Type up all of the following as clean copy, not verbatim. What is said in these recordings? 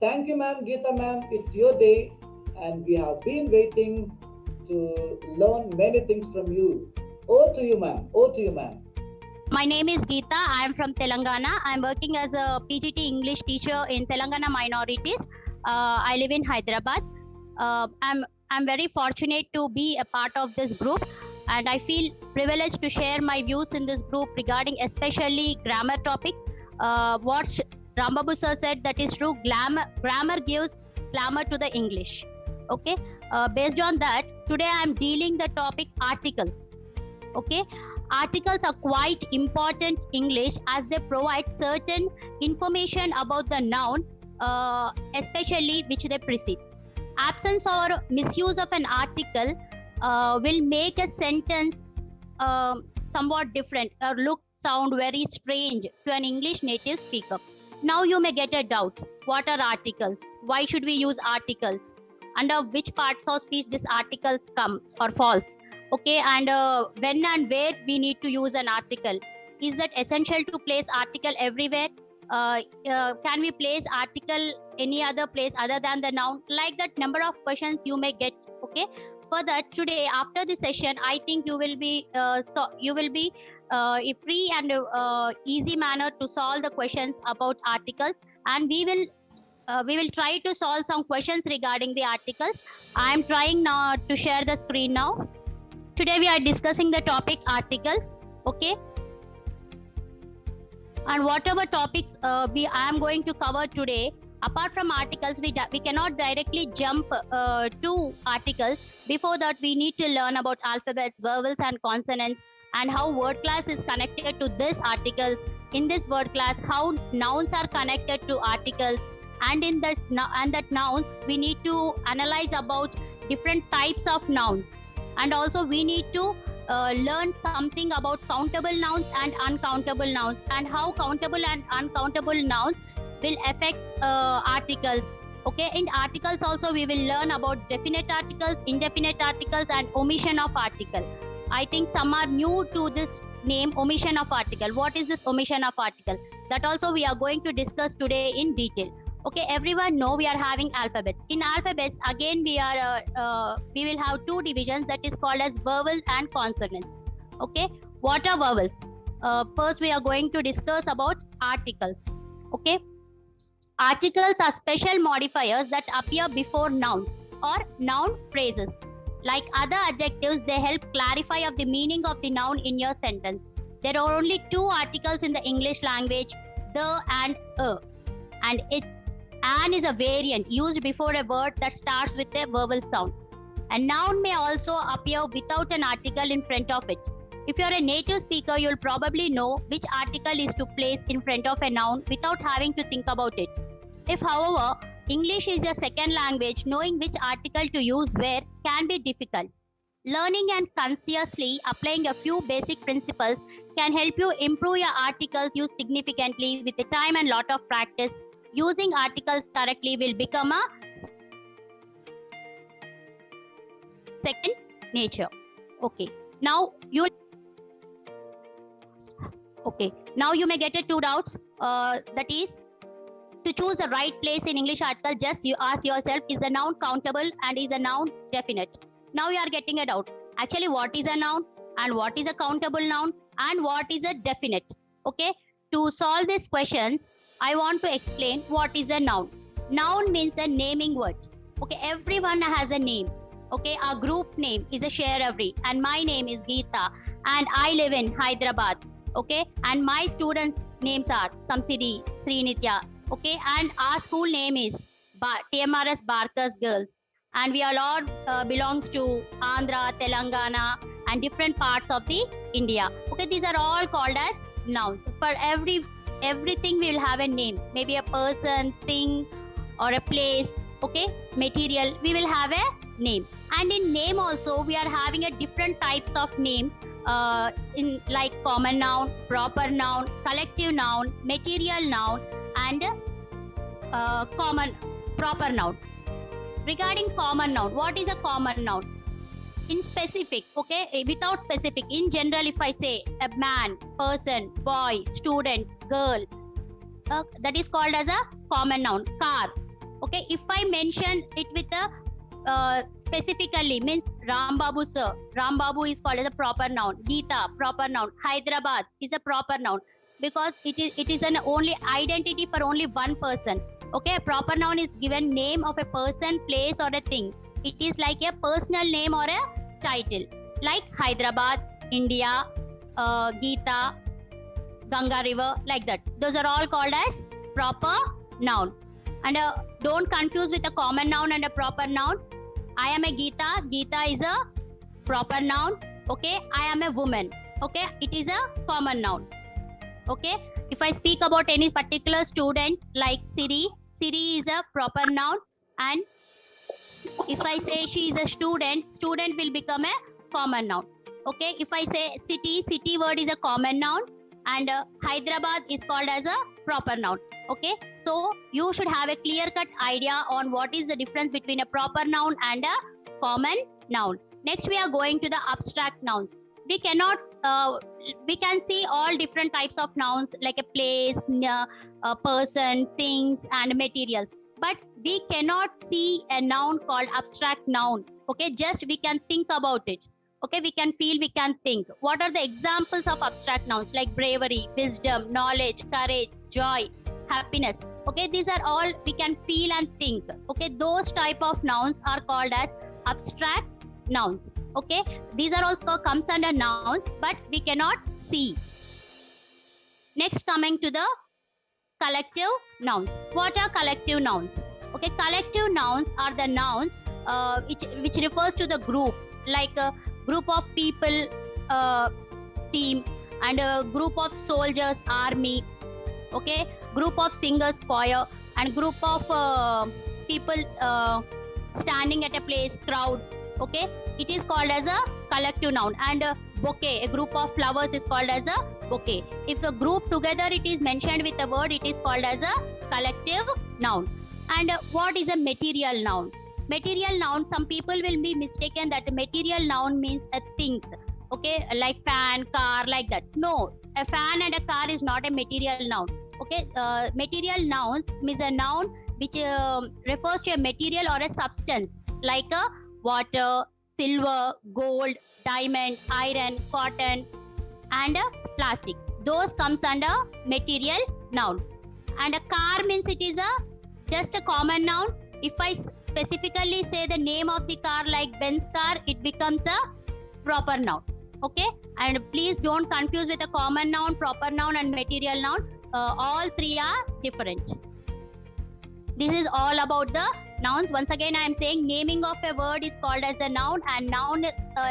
Thank you, ma'am. Geeta, ma'am. It's your day, and we have been waiting to learn many things from you. Over to you, ma'am. Over to you, ma'am. My name is Geeta. I am from Telangana. I am working as a PGT English teacher in Telangana minorities. I live in Hyderabad. I'm very fortunate to be a part of this group, and I feel privileged to share my views in this group regarding especially grammar topics. What Rambabu sir said, that is true. Grammar gives glamour to the English. Okay. Based on that, today I am dealing the topic articles. Okay. Articles are quite important English as they provide certain information about the noun, especially which they precede. Absence or misuse of an article will make a sentence somewhat different or sound very strange to an English native speaker. Now you may get a doubt. What are articles? Why should we use articles? Under which parts of speech these articles come or falls? Okay, and when and where we need to use an article. Is that essential to place article everywhere? Can we place article any other place other than the noun? Like that, number of questions you may get. Okay, for that today after the session, I think you will be a free and easy manner to solve the questions about articles, and we will try to solve some questions regarding the articles. I am trying now to share the screen now. Today we are discussing the topic articles. Okay. And whatever topics I am going to cover today, apart from articles, we cannot directly jump to articles. Before that, we need to learn about alphabets, vowels, and consonants, and how word class is connected to these articles. In this word class, how nouns are connected to articles, and in that nouns, we need to analyze about different types of nouns, and also we need to learn something about countable nouns and uncountable nouns, and how countable and uncountable nouns will affect articles. Okay, in articles also we will learn about definite articles, indefinite articles, and omission of article. I think some are new to this name, omission of article. What is this omission of article? That also we are going to discuss today in detail. Okay, everyone know we are having alphabets. In alphabets, again we will have two divisions, that is called as vowels and consonants. Okay, what are vowels? First we are going to discuss about articles. Okay, articles are special modifiers that appear before nouns or noun phrases. Like other adjectives, they help clarify of the meaning of the noun in your sentence. There are only two articles in the English language, the and a, and it's an is a variant used before a word that starts with a vowel sound. A noun may also appear without an article in front of it. If you are a native speaker, you'll probably know which article is to place in front of a noun without having to think about it. If, however, English is your second language, knowing which article to use where can be difficult. Learning and consciously applying a few basic principles can help you improve your articles use significantly. With the time and lot of practice, using articles correctly will become a second nature. Okay. Now you may get two doubts. That is, to choose the right place in English article, just you ask yourself, is the noun countable and is the noun definite? Now you are getting a doubt. Actually, what is a noun and what is a countable noun and what is a definite? Okay. To solve these questions, I want to explain what is a noun. Noun means a naming word. Okay, everyone has a name. Okay, our group name is a Shareavari, and my name is Geeta, and I live in Hyderabad. Okay, and my students' names are Samsidi, Srinitya. Okay, and our school name is TMRS Barkers Girls, and we all belongs to Andhra, Telangana, and different parts of the India. Okay, these are all called as nouns. For everything we will have a name, maybe a person, thing, or a place. Okay, material, we will have a name. And in name also we are having a different types of name, in like common noun, proper noun, collective noun, material noun, and common proper noun. Regarding common noun, what is a common noun? In specific, okay, without specific, in general, if I say a man, person, boy, student, girl, that is called as a common noun. Car. Okay, if I mention it with a specifically, means Ram Babu sir. Ram Babu is called as a proper noun. Geeta, proper noun. Hyderabad is a proper noun because it is an only identity for only one person. Okay, a proper noun is given name of a person, place, or a thing. It is like a personal name or a title, like Hyderabad, India, Geeta, Ganga River, like that. Those are all called as proper noun. And don't confuse with a common noun and a proper noun. I am a Geeta. Geeta is a proper noun. Okay, I am a woman. Okay, it is a common noun. Okay, if I speak about any particular student like Siri, Siri is a proper noun. And if I say she is a student, student will become a common noun. Okay, if I say city, city word is a common noun, and Hyderabad is called as a proper noun. Okay, so you should have a clear cut idea on what is the difference between a proper noun and a common noun. Next, we are going to the abstract nouns. We cannot, we can see all different types of nouns like a place, a person, things, and materials. But we cannot see a noun called abstract noun. Okay, just we can think about it. Okay, we can feel, we can think. What are the examples of abstract nouns like bravery, wisdom, knowledge, courage, joy, happiness? Okay, these are all we can feel and think. Okay, those type of nouns are called as abstract nouns. Okay, these are also comes under nouns, but we cannot see. Next, coming to the collective nouns. What are collective nouns? Okay, collective nouns are the nouns which refers to the group, like a group of people, team, and a group of soldiers, army. Okay, group of singers, choir, and group of people standing at a place, crowd. Okay, it is called as a collective noun. And bouquet, a group of flowers, is called as a bouquet. If a group together it is mentioned with a word, it is called as a collective noun. And what is a material noun? Material noun, some people will be mistaken that material noun means a things. Okay, like fan, car, like that. No, a fan and a car is not a material noun. Okay, material nouns means a noun which refers to a material or a substance like a water, silver, gold, diamond, iron, cotton, and plastic. Those comes under material noun. And a car means it is a just a common noun. If I specifically say the name of the car like Benz car, it becomes a proper noun. Okay, and please don't confuse with a common noun, proper noun, and material noun. All three are different. This is all about the nouns. Once again, I am saying naming of a word is called as a noun, and noun,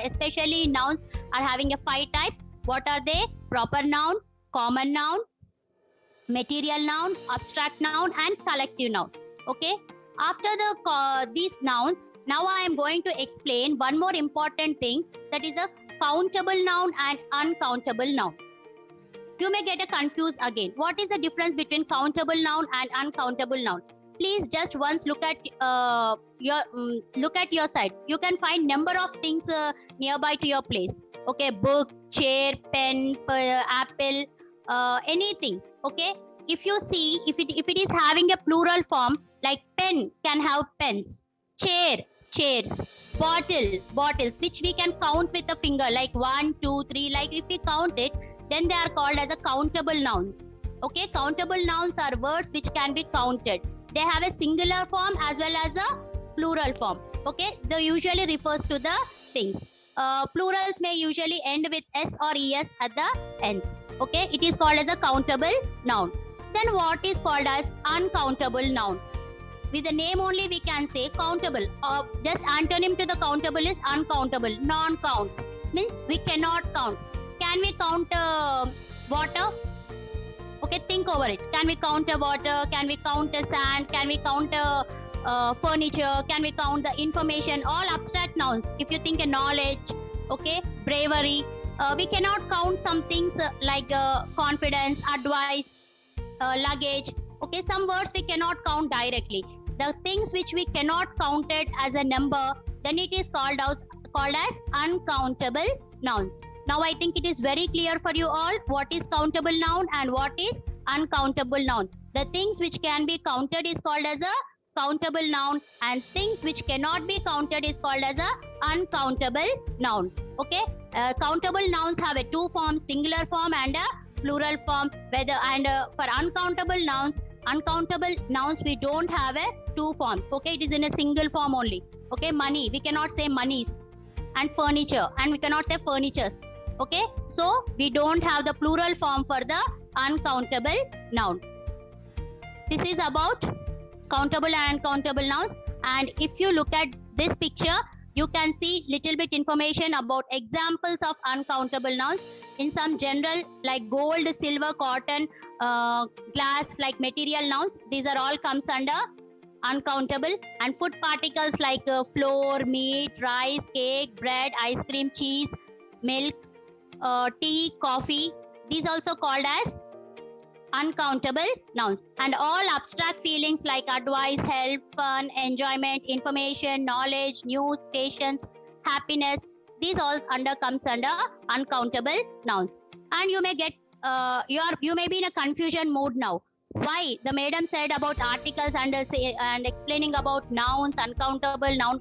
especially nouns, are having a 5 types. What are they? Proper noun, common noun, material noun, abstract noun, and collective noun. Okay. After these nouns, now I am going to explain one more important thing, that is a countable noun and uncountable noun. You may get confused again. What is the difference between countable noun and uncountable noun? Please just once look at your side. You can find number of things nearby to your place. Okay, book, chair, pen, apple, anything. Okay, if you see, if it is having a plural form, like pen can have pens, chair, chairs, bottle, bottles, which we can count with a finger, like 1, 2, 3. Like if we count it, then they are called as a countable nouns. Okay, countable nouns are words which can be counted. They have a singular form as well as a plural form. Okay, they usually refers to the things. Plurals may usually end with s or es at the ends. Okay, it is called as a countable noun. Then what is called as uncountable noun? With the name only we can say countable. Just antonym to the countable is uncountable, non-count. Means we cannot count. Can we count water? Okay, think over it. Can we count water? Can we count sand? Can we count furniture? Can we count the information? All abstract nouns. If you think a knowledge, okay, bravery. We cannot count some things like confidence, advice, luggage. Okay, some words we cannot count directly. The things which we cannot count it as a number, then it is called as uncountable nouns. Now I think it is very clear for you all what is countable noun and what is uncountable noun. The things which can be counted is called as a countable noun, and things which cannot be counted is called as a uncountable noun. Okay, countable nouns have a two forms, singular form and a plural form. For uncountable nouns we don't have a two forms. Okay, it is in a single form only. Okay, money, we cannot say monies, and furniture, and we cannot say furnitures. Okay, so we don't have the plural form for the uncountable noun. This is about countable and uncountable nouns. And if you look at this picture, you can see little bit information about examples of uncountable nouns. In some general, like gold, silver, cotton, glass, like material nouns, these are all comes under uncountable. And food particles like flour, meat, rice, cake, bread, ice cream, cheese, milk, tea, coffee, these also called as uncountable nouns. And all abstract feelings like advice, help, fun, enjoyment, information, knowledge, news, patience, happiness, these all comes under uncountable nouns. And you may get you may be in a confusion mood now. Why the madam said about articles and explaining about nouns, uncountable, noun,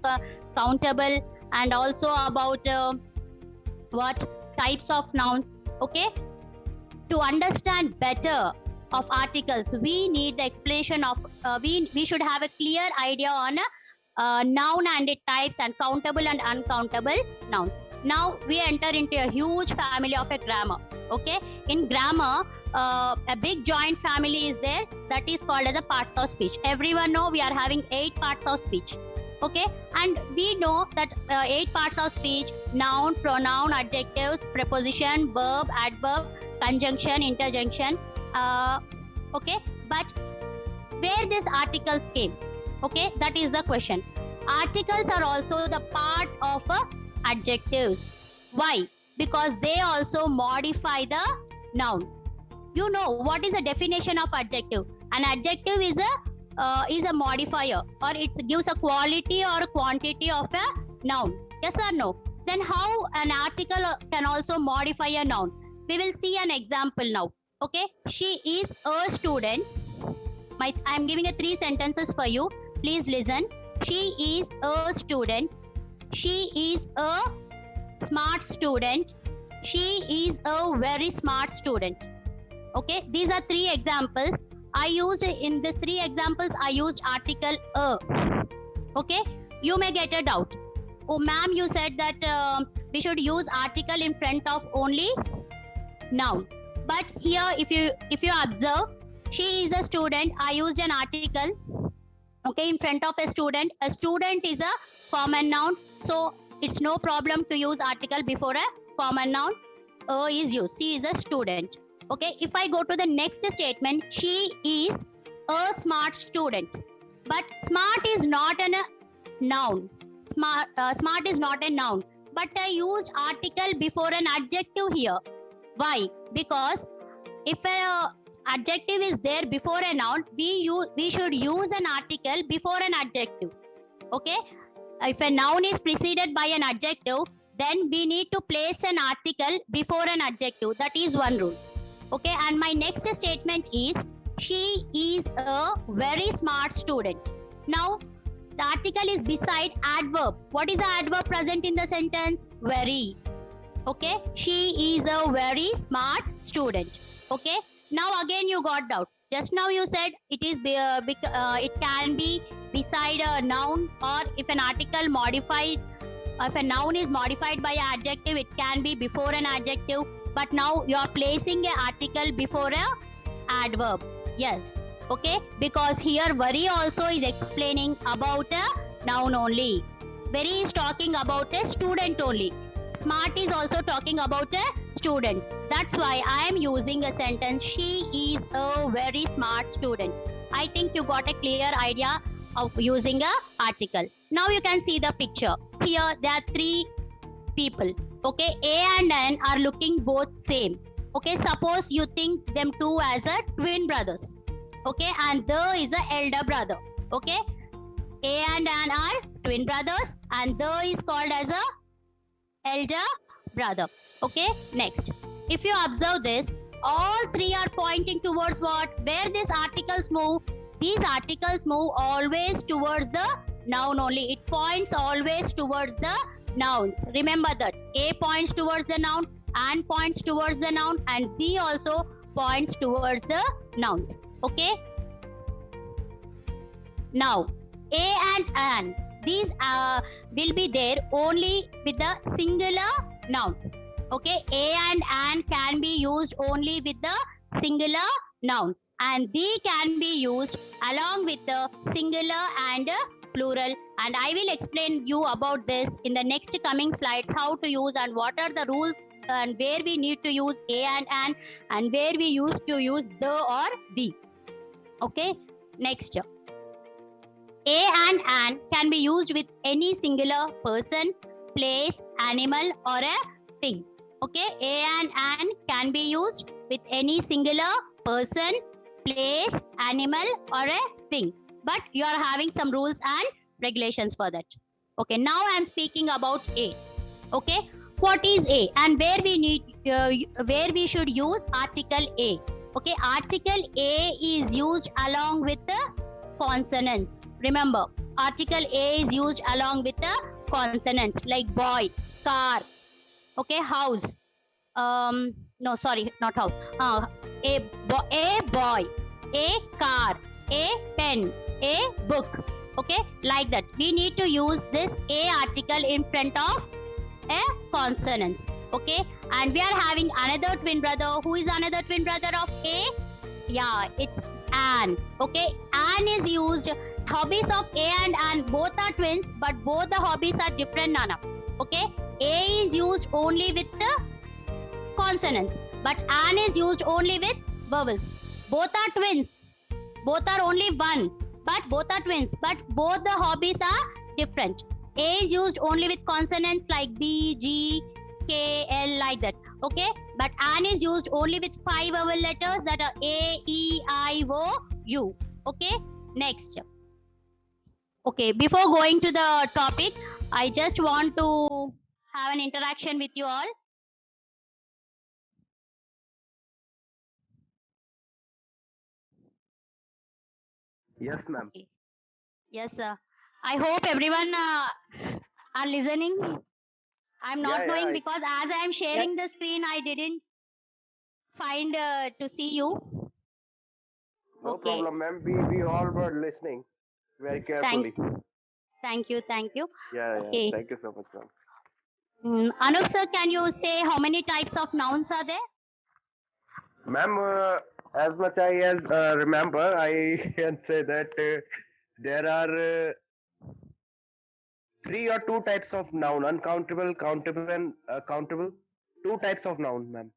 countable, and also about what types of nouns. Okay, to understand better of articles, we need the explanation of we should have a clear idea on noun and its types, and countable and uncountable nouns. Now we enter into a huge family of a grammar. Okay, in grammar, a big joint family is there, that is called as a parts of speech. Everyone know we are having 8 parts of speech. Okay, and we know that 8 parts of speech: noun, pronoun, adjectives, preposition, verb, adverb, conjunction, interjunction. Okay, but where these articles came? Okay, that is the question. Articles are also the part of adjectives. Why? Because they also modify the noun. You know what is the definition of adjective? An adjective is a modifier, or it gives a quality or quantity of a noun. Yes or no? Then how an article can also modify a noun? We will see an example now. Okay, she is a student. I am giving 3 sentences for you. Please listen. She is a student. She is a smart student. She is a very smart student. Okay, these are 3 examples. In these 3 examples, I used article a. Okay, you may get a doubt. Oh, ma'am, you said that we should use article in front of only noun. But here, if you observe, she is a student. I used an article. Okay, in front of a student. A student is a common noun, so it's no problem to use article before a common noun. A is used. She is a student. Okay, if I go to the next statement, she is a smart student. But smart is not a noun. Smart is not a noun. But I used article before an adjective here. Why? Because if an adjective is there before a noun, we should use an article before an adjective. Okay? If a noun is preceded by an adjective, then we need to place an article before an adjective. That is one rule. Okay, and my next statement is, she is a very smart student. Now, the article is beside adverb. What is the adverb present in the sentence? Very. Okay, she is a very smart student. Okay, now again you got doubt. Just now you said it can be beside a noun, or if an article modified, if a noun is modified by an adjective, it can be before an adjective. But now you are placing an article before an adverb. Yes. Okay, because here very also is explaining about a noun only. Very is talking about a student only. Smart is also talking about a student. That's why I am using a sentence, she is a very smart student. I think you got a clear idea of using a article. Now you can see the picture. Here there are 3 people. Okay, A and N are looking both same. Okay, suppose you think them two as a twin brothers. Okay, and the is a elder brother. Okay, A and N are twin brothers, and the is called as a elder brother. Okay, next. If you observe this, all 3 are pointing towards what? Where these articles move? these articles move always towards the noun only. It points always towards the noun. Remember that. A points towards the noun, and points towards the noun, and the also points towards the nouns. Okay. Now, a and an, these will be there only with the singular noun. Okay, a and an can be used only with the singular noun, and the can be used along with the singular and plural. And I will explain you about this in the next coming slides, how to use and what are the rules and where we need to use a and an, and where we used to use the or the. Okay, next. A and an can be used with any singular person, place, animal, or a thing. Okay, a and an can be used with any singular person, place, animal, or a thing. But you are having some rules and regulations for that. Okay, now I am speaking about a. Okay, what is a and where we need where we should use article a. Okay, article a is used along with the consonants. Remember, article a is used along with the consonants like boy, car. Okay, house. No, sorry, not house. A boy, a car, a pen, a book. Okay, like that. We need to use this a article in front of a consonants. Okay, and we are having another twin brother. Who is another twin brother of a? Yeah, it's an. Okay, an is used. Hobbies of a and an both are twins, but both the hobbies are different, Nana. Okay, a is used only with the consonants, but an is used only with vowels. Both are twins. Both are only one, but both are twins. But both the hobbies are different. A is used only with consonants like B, G, K, L, like that. Okay, but an is used only with 5 vowel letters that are A, E, I, O, U. Okay, next. Okay, before going to the topic, I just want to have an interaction with you all. Yes, ma'am. Okay. Yes, sir. I hope everyone are listening. I'm not knowing because as I am sharing the screen, I didn't find to see you. No Okay. problem, ma'am. We all were listening very carefully. Thank you. Yeah, Okay. Thank you so much, ma'am. Anup sir, can you say how many types of nouns are there? Ma'am, as much I remember, I can say that there are 3 or 2 types of noun: uncountable, countable, and countable. 2 types of noun, ma'am.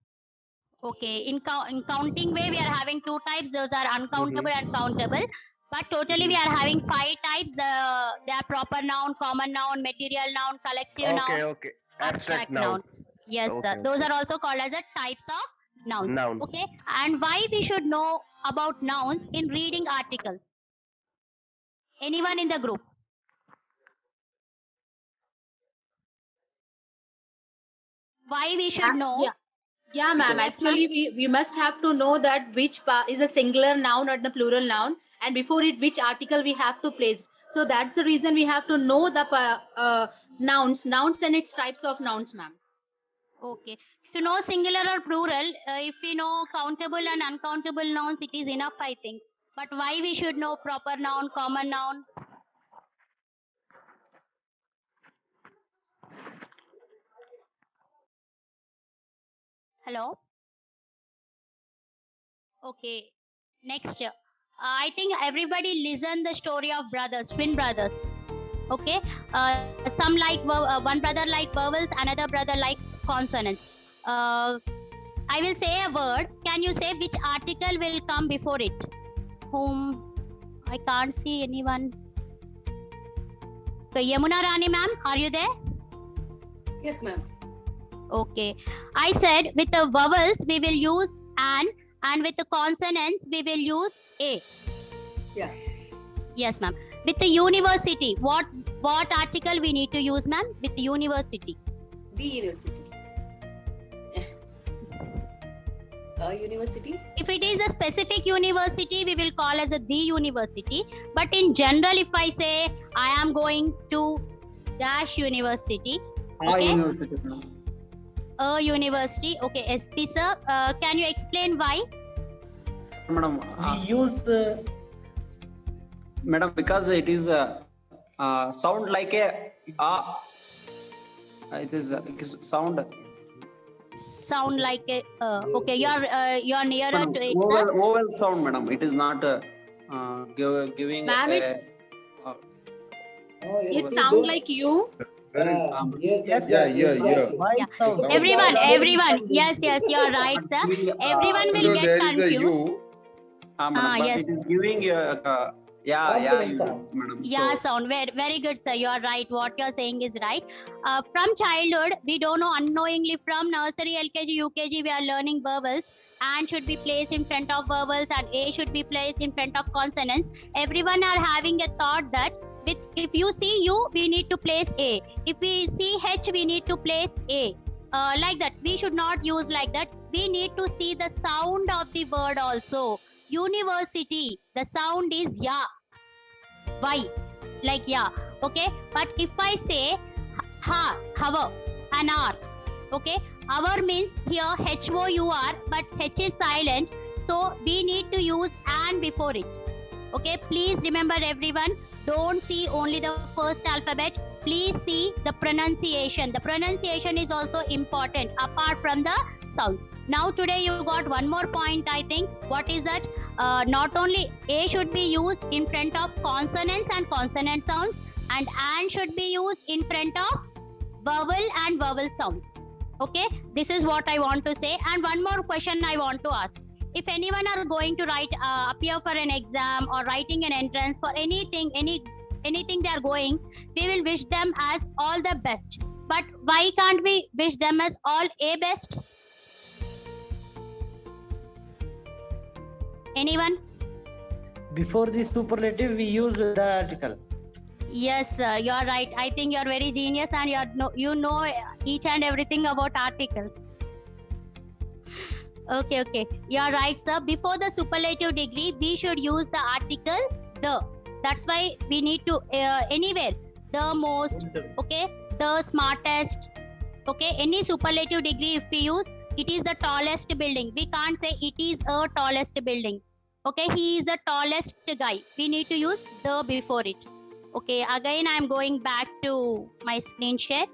Okay, in counting way, we are having 2 types. Those are uncountable and countable. But totally, we are having 5 types. They are proper noun, common noun, material noun, collective noun, Okay. Abstract noun. Yes, sir. Those are also called as the types of nouns. Noun. Okay, and why we should know about nouns in reading articles? Anyone in the group? Why we should know? Yeah, ma'am. Actually, we must have to know that which is a singular noun or the plural noun, and before it, which article we have to place. So that's the reason we have to know the nouns and its types of nouns, ma'am. Okay. To know singular or plural, if we know countable and uncountable nouns, it is enough, I think. But why we should know proper noun, common noun? Hello? Okay. Next. I think everybody listen the story of brothers, twin brothers. Okay. Some like one brother like vowels, another brother like consonants. I will say a word. Can you say which article will come before it? Whom? I can't see anyone. Okay, Yamuna Rani ma'am, are you there? Yes, ma'am. Okay. I said with the vowels we will use an, and with the consonants we will use a. Yeah. Yes, ma'am. With the university, what article we need to use, ma'am? With the university. The university. university. If it is a specific university, we will call as the university. But in general, if I say I am going to dash university, okay, university, madam. a university, okay, SP sir, can you explain why? Madam, We use madam, because it is sound like a it is sound Sound like a okay, you're nearer madam, to it, sir. vowel sound, madam. It is not giving Ma'am, No, it SP, sound don't- like you. Yes, Yeah, exactly. voice sound. Everyone, Sound. everyone, yes, you're right, sir. Everyone will So get there is a confused. you. madam, but yes. it is giving Confident sound. madam. Yeah, So, sound very good, sir. You are right. What you're saying is right. From childhood, we don't know, unknowingly from nursery, LKG, UKG, we are learning vowels. And should be placed in front of vowels, and A should be placed in front of consonants. Everyone are having a thought that if you see U, we need to place A. If we see H, we need to place A. Like that. We should not use like that. We need to see the sound of the word also. University, the sound is ya. Y, like ya. Okay. But if I say ha, hour, an hour, okay, hour means here HOUR, but H is silent, so we need to use an before it. Okay, please remember everyone, don't see only the first alphabet, please see the pronunciation. The pronunciation is also important apart from the sound. Now today you got one more point, I think. What is that? Not only A should be used in front of consonants and consonant sounds, and an should be used in front of vowel and vowel sounds. Okay, this is what I want to say. And one more question I want to ask. If anyone are going to write, appear for an exam or writing an entrance for anything they are going, we will wish them as all the best. But why can't we wish them as all A best? Anyone? Before the superlative, we use the article. Yes, sir, you are right. I think you are very genius and you know each and everything about articles. Okay. You are right, sir. Before the superlative degree, we should use the article the. That's why we need to anywhere the most, okay, the smartest, okay, any superlative degree if we use, it is the tallest building. We can't say it is a tallest building. Okay, he is the tallest guy. We need to use the before it. Okay, again I'm going back to my screen share.